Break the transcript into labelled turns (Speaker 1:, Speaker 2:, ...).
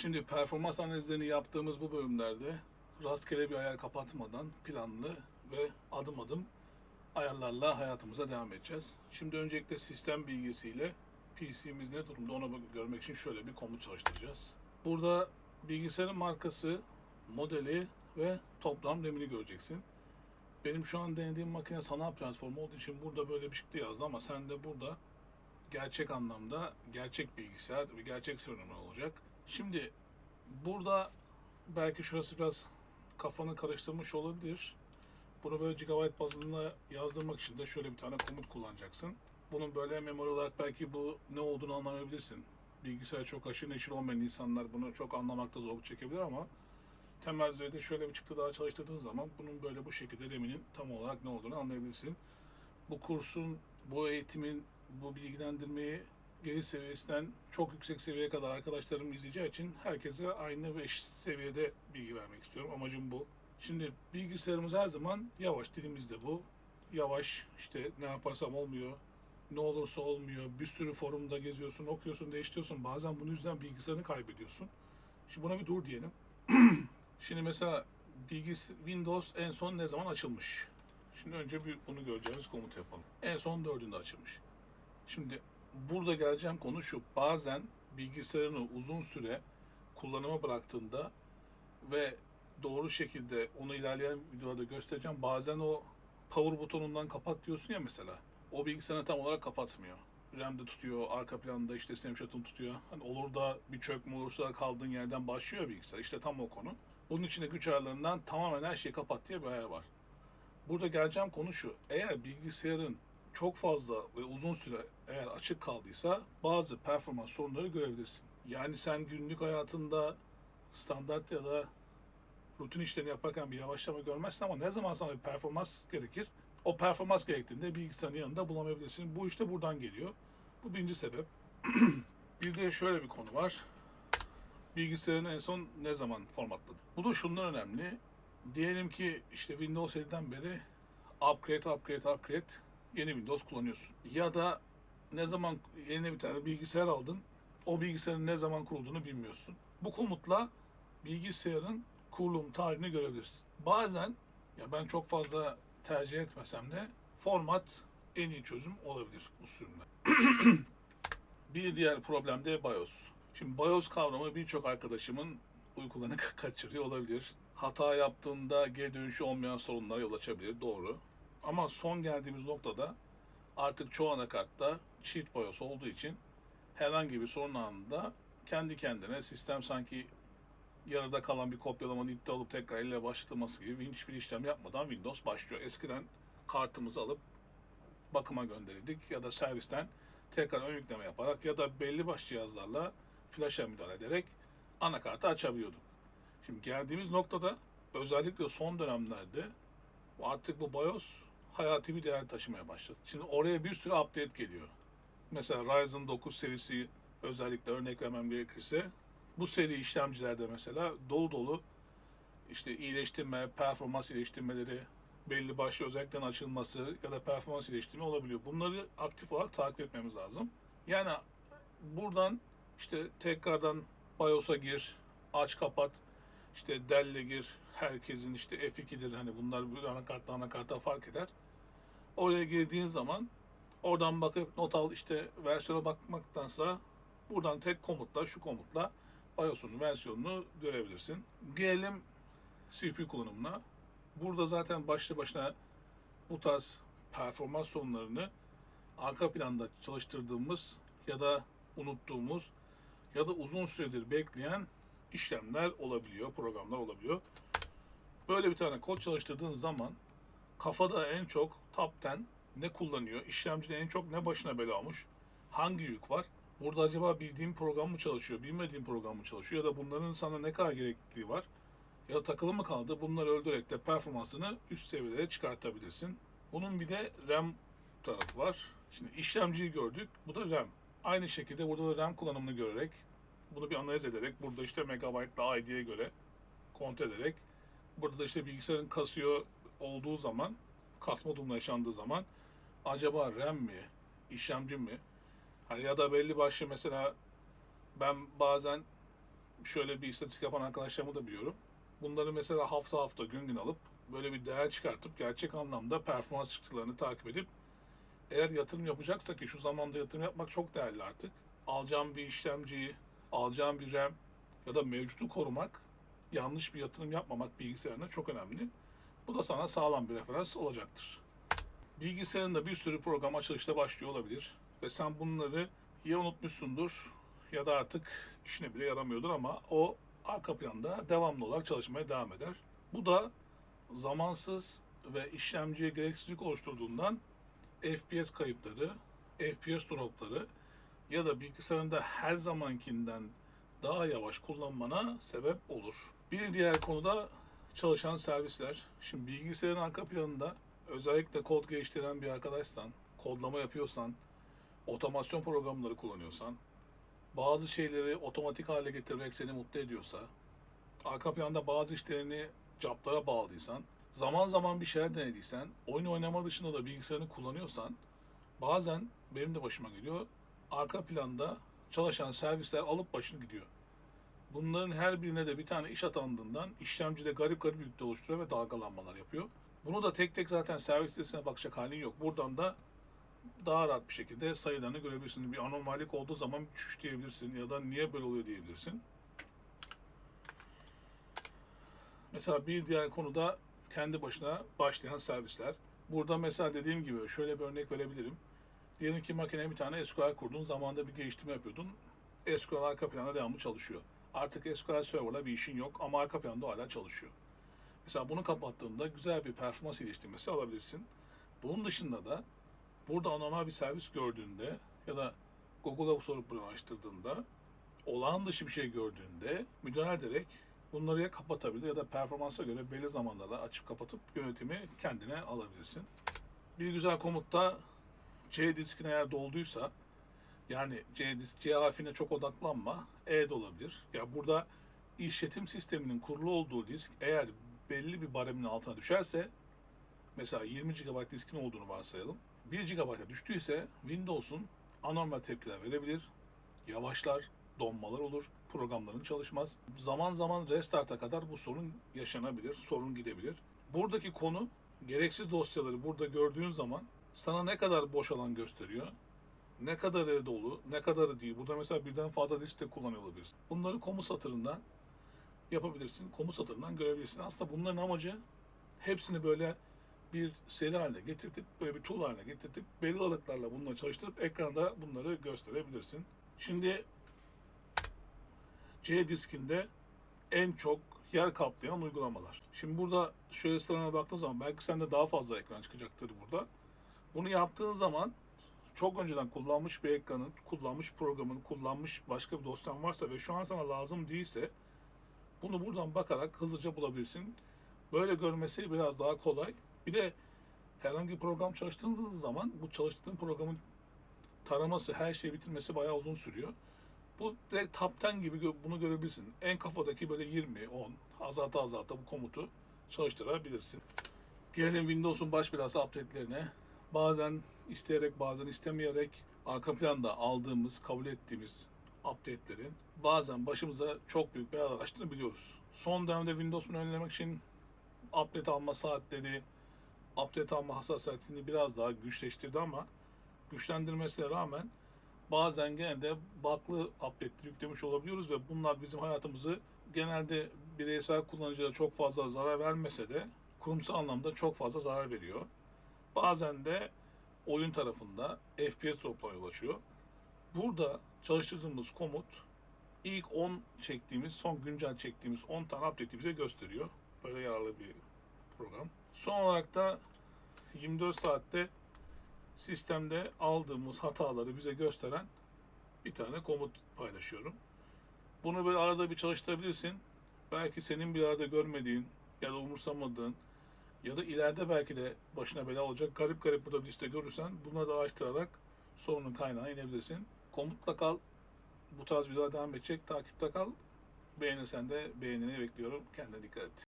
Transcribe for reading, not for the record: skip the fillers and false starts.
Speaker 1: Şimdi performans analizlerini yaptığımız bu bölümlerde rastgele bir ayar kapatmadan planlı ve adım adım ayarlarla hayatımıza devam edeceğiz. Şimdi öncelikle sistem bilgisiyle PC'miz ne durumda onu görmek için şöyle bir komut çalıştıracağız. Burada bilgisayarın markası, modeli ve toplam RAM'ini göreceksin. Benim şu an denediğim makine sanal platformu olduğu için burada böyle bir çıktı yazdı ama sen de burada gerçek anlamda gerçek bilgisayar ve gerçek sürümler olacak. Şimdi burada belki şurası biraz kafanı karıştırmış olabilir. Bunu böyle gigabyte bazında yazdırmak için de şöyle bir tane komut kullanacaksın. Bunun böyle memori olarak belki bu ne olduğunu anlamayabilirsin. Bilgisayar çok aşırı neşir olmayan insanlar bunu çok anlamakta zorluk çekebilir ama temel düzeyde şöyle bir çıktı daha çalıştırdığın zaman bunun böyle bu şekilde RAM'inin tam olarak ne olduğunu anlayabilirsin. Bu kursun, bu eğitimin, bu bilgilendirmeyi giriş seviyesinden çok yüksek seviyeye kadar arkadaşlarım izleyeceği için herkese aynı ve eşit seviyede bilgi vermek istiyorum. Amacım bu. Şimdi bilgisayarımız her zaman yavaş, dilimizde bu. Yavaş, işte ne yaparsam olmuyor, ne olursa olmuyor. Bir sürü forumda geziyorsun, okuyorsun, değiştiriyorsun. Bazen bunun yüzünden bilgisayarını kaybediyorsun. Şimdi buna bir dur diyelim. Şimdi mesela Windows en son ne zaman açılmış? Şimdi önce bir bunu göreceğimiz komutu yapalım. En son 4'ünde açılmış. Şimdi burada geleceğim konu şu. Bazen bilgisayarını uzun süre kullanıma bıraktığında ve doğru şekilde onu ilerleyen videoda göstereceğim. Bazen o power butonundan kapat diyorsun ya mesela. O bilgisayarını tam olarak kapatmıyor. RAM'de tutuyor, arka planda işte snapshot'ını tutuyor. Hani olur da bir çökme olursa kaldığın yerden başlıyor bilgisayar. İşte tam o konu. Bunun içinde güç ayarlarından tamamen her şeyi kapat diye bir ayar var. Burada geleceğim konu şu. Eğer bilgisayarın çok fazla ve uzun süre eğer açık kaldıysa bazı performans sorunları görebilirsin. Yani sen günlük hayatında standart ya da rutin işlerini yaparken bir yavaşlama görmezsin ama ne zaman sana bir performans gerekir? O performans gerektiğinde bilgisayarın yanında bulamayabilirsin. Bu işte buradan geliyor. Bu birinci sebep. Bir de şöyle bir konu var. Bilgisayarını en son ne zaman formatladın? Bu da şundan önemli. Diyelim ki işte Windows 7'den beri upgrade yeni Windows kullanıyorsun. Ya da ne zaman yeni bir tane bilgisayar aldın, o bilgisayarın ne zaman kurulduğunu bilmiyorsun. Bu komutla bilgisayarın kurulum tarihini görebilirsin. Bazen ya ben çok fazla tercih etmesem de format en iyi çözüm olabilir bu sürümde. Bir diğer problem de BIOS. Şimdi BIOS kavramı birçok arkadaşımın uykularını kaçırıyor olabilir. Hata yaptığında geri dönüşü olmayan sorunlara yol açabilir, doğru. Ama son geldiğimiz noktada artık çoğu anakartta çift BIOS olduğu için herhangi bir sorun anında kendi kendine sistem sanki yarıda kalan bir kopyalamanın iptal olup tekrar elle başlatılması gibi hiçbir işlem yapmadan Windows başlıyor. Eskiden kartımızı alıp bakıma gönderirdik ya da servisten tekrar ön yükleme yaparak ya da belli başlı cihazlarla flash'a müdahale ederek anakartı açabiliyorduk. Şimdi geldiğimiz noktada özellikle son dönemlerde artık bu BIOS hayati bir değer taşımaya başladı. Şimdi oraya bir sürü update geliyor. Mesela Ryzen 9 serisi özellikle örnek vermem gerekirse bu seri işlemcilerde mesela dolu dolu işte iyileştirme, performans iyileştirmeleri, belli başlı özelliklerin açılması ya da performans iyileştirme olabiliyor. Bunları aktif olarak takip etmemiz lazım. Yani buradan işte tekrardan BIOS'a gir, aç kapat, işte Dell'e gir, herkesin işte F2'dir hani bunlar bir anakartta fark eder. Oraya girdiğin zaman oradan bakıp not al işte versiyona bakmaktansa buradan tek komutla şu komutla BIOS'un versiyonunu görebilirsin. Gelelim CPU kullanımına. Burada zaten başlı başına bu tarz performans sorunlarını arka planda çalıştırdığımız ya da unuttuğumuz ya da uzun süredir bekleyen işlemler olabiliyor, programlar olabiliyor. Böyle bir tane kod çalıştırdığın zaman kafada en çok top 10 ne kullanıyor, işlemcide en çok ne başına bela olmuş, hangi yük var, burada acaba bildiğim program mı çalışıyor, bilmediğim program mı çalışıyor ya da bunların sana ne kadar gerekliliği var ya da takılı mı kaldı, bunları öldürerek de performansını üst seviyelere çıkartabilirsin. Bunun bir de RAM tarafı var. Şimdi işlemciyi gördük, bu da RAM. Aynı şekilde burada da RAM kullanımını görerek, bunu bir analiz ederek, burada işte megabaytla ID'ye göre kontrol ederek, burada da işte bilgisayarın kasıyor olduğu zaman, kasma durumu yaşandığı zaman acaba RAM mi, işlemci mi? Hani ya da belli başlı mesela ben bazen şöyle bir istatistik yapan arkadaşlarımı da biliyorum. Bunları mesela hafta hafta gün gün alıp böyle bir değer çıkartıp gerçek anlamda performans çıktılarını takip edip eğer yatırım yapacaksa, ki şu zamanda yatırım yapmak çok değerli artık. Alacağım bir işlemciyi, alacağım bir RAM ya da mevcutu korumak, yanlış bir yatırım yapmamak bilgisayarına çok önemli. Bu da sana sağlam bir referans olacaktır. Bilgisayarında bir sürü program açılışta başlıyor olabilir ve sen bunları ya unutmuşsundur ya da artık işine bile yaramıyordur, ama o arka planda devamlı olarak çalışmaya devam eder. Bu da zamansız ve işlemciye gereksizlik oluşturduğundan FPS kayıpları, FPS dropları ya da bilgisayarında her zamankinden daha yavaş kullanmana sebep olur. Bir diğer konuda çalışan servisler. Şimdi bilgisayarın arka planında özellikle kod geliştiren bir arkadaşsan, kodlama yapıyorsan, otomasyon programları kullanıyorsan, bazı şeyleri otomatik hale getirmek seni mutlu ediyorsa, arka planda bazı işlerini caplara bağladıysan, zaman zaman bir şeyler denediysen, oyun oynama dışında da bilgisayarını kullanıyorsan, bazen benim de başıma geliyor, arka planda çalışan servisler alıp başını gidiyor. Bunların her birine de bir tane iş atandığından işlemcide garip garip yükle oluşturuyor ve dalgalanmalar yapıyor. Bunu da tek tek zaten servis listesine bakacak halin yok. Buradan da daha rahat bir şekilde sayılarını görebilirsin. Bir anomalik olduğu zaman çüş diyebilirsin ya da niye böyle oluyor diyebilirsin. Mesela bir diğer konuda kendi başına başlayan servisler. Burada mesela dediğim gibi şöyle bir örnek verebilirim. Diyelim ki makineye bir tane SQL kurdun, zamanında bir geliştirme yapıyordun. SQL arka planda devamlı çalışıyor. Artık SQL Server'la bir işin yok ama arka planda hala çalışıyor. Mesela bunu kapattığında güzel bir performans geliştirmesi alabilirsin. Bunun dışında da burada anormal bir servis gördüğünde ya da Google'a bu sorup bunu açtırdığında, olağan dışı bir şey gördüğünde müdahale ederek bunları ya kapatabilir ya da performansa göre belli zamanlarda açıp kapatıp yönetimi kendine alabilirsin. Bir güzel komutta C diskin eğer dolduysa, yani C disk, C harfine çok odaklanma, E de olabilir. Ya burada işletim sisteminin kurulu olduğu disk eğer belli bir baremin altına düşerse, mesela 20 GB diskin olduğunu varsayalım. 1 GB'a düştüyse Windows'un anormal tepkiler verebilir, yavaşlar, donmalar olur, programların çalışmaz. Zaman zaman restart'a kadar bu sorun yaşanabilir, sorun gidebilir. Buradaki konu, gereksiz dosyaları burada gördüğün zaman sana ne kadar boş alan gösteriyor, ne kadarı dolu, ne kadarı değil. Burada mesela birden fazla disk de kullanıyor olabilirsin. Bunları komut satırından yapabilirsin, komut satırından görebilirsin. Aslında bunların amacı hepsini böyle bir seri haline getirtip, böyle bir tool haline getirtip belli aralıklarla bunları çalıştırıp ekranda bunları gösterebilirsin. Şimdi C diskinde en çok yer kaplayan uygulamalar. Şimdi burada şöyle sıralama baktığın zaman belki sende daha fazla ekran çıkacaktır burada. Bunu yaptığın zaman çok önceden kullanmış bir ekranın, kullanmış programın, kullanmış başka bir dosyan varsa ve şu an sana lazım değilse bunu buradan bakarak hızlıca bulabilirsin. Böyle görmesi biraz daha kolay. Bir de herhangi bir program çalıştığınız zaman bu çalıştığın programın taraması, her şeyi bitirmesi bayağı uzun sürüyor. Bu direkt top 10 gibi bunu görebilirsin. En kafadaki böyle 20, 10 azalta azalta bu komutu çalıştırabilirsin. Gelelim Windows'un baş belası update'lerine. Bazen isteyerek bazen istemeyerek arka planda aldığımız, kabul ettiğimiz update'lerin bazen başımıza çok büyük belalar açtığını biliyoruz. Son dönemde Windows'un önlemek için update alma saatleri, update alma hassasiyetini biraz daha güçleştirdi, ama güçlendirmesine rağmen bazen gene de bug'lı update'leri yüklemiş olabiliyoruz ve bunlar bizim hayatımızı genelde bireysel kullanıcılara çok fazla zarar vermese de kurumsal anlamda çok fazla zarar veriyor. Bazen de oyun tarafında FPS drop'lara yol açıyor. Burada çalıştırdığımız komut ilk 10 çektiğimiz, son güncel çektiğimiz 10 tane update'i bize gösteriyor. Böyle yararlı bir program. Son olarak da 24 saatte sistemde aldığımız hataları bize gösteren bir tane komut paylaşıyorum. Bunu böyle arada bir çalıştırabilirsin. Belki senin bir arada görmediğin ya da umursamadığın ya da ileride belki de başına bela olacak garip garip burada bir liste görürsen bunları da araştırarak sorunun kaynağına inebilirsin. Komutla kal. Bu tarz videolar devam edecek. Takipte kal. Beğenirsen de beğenini bekliyorum. Kendine dikkat et.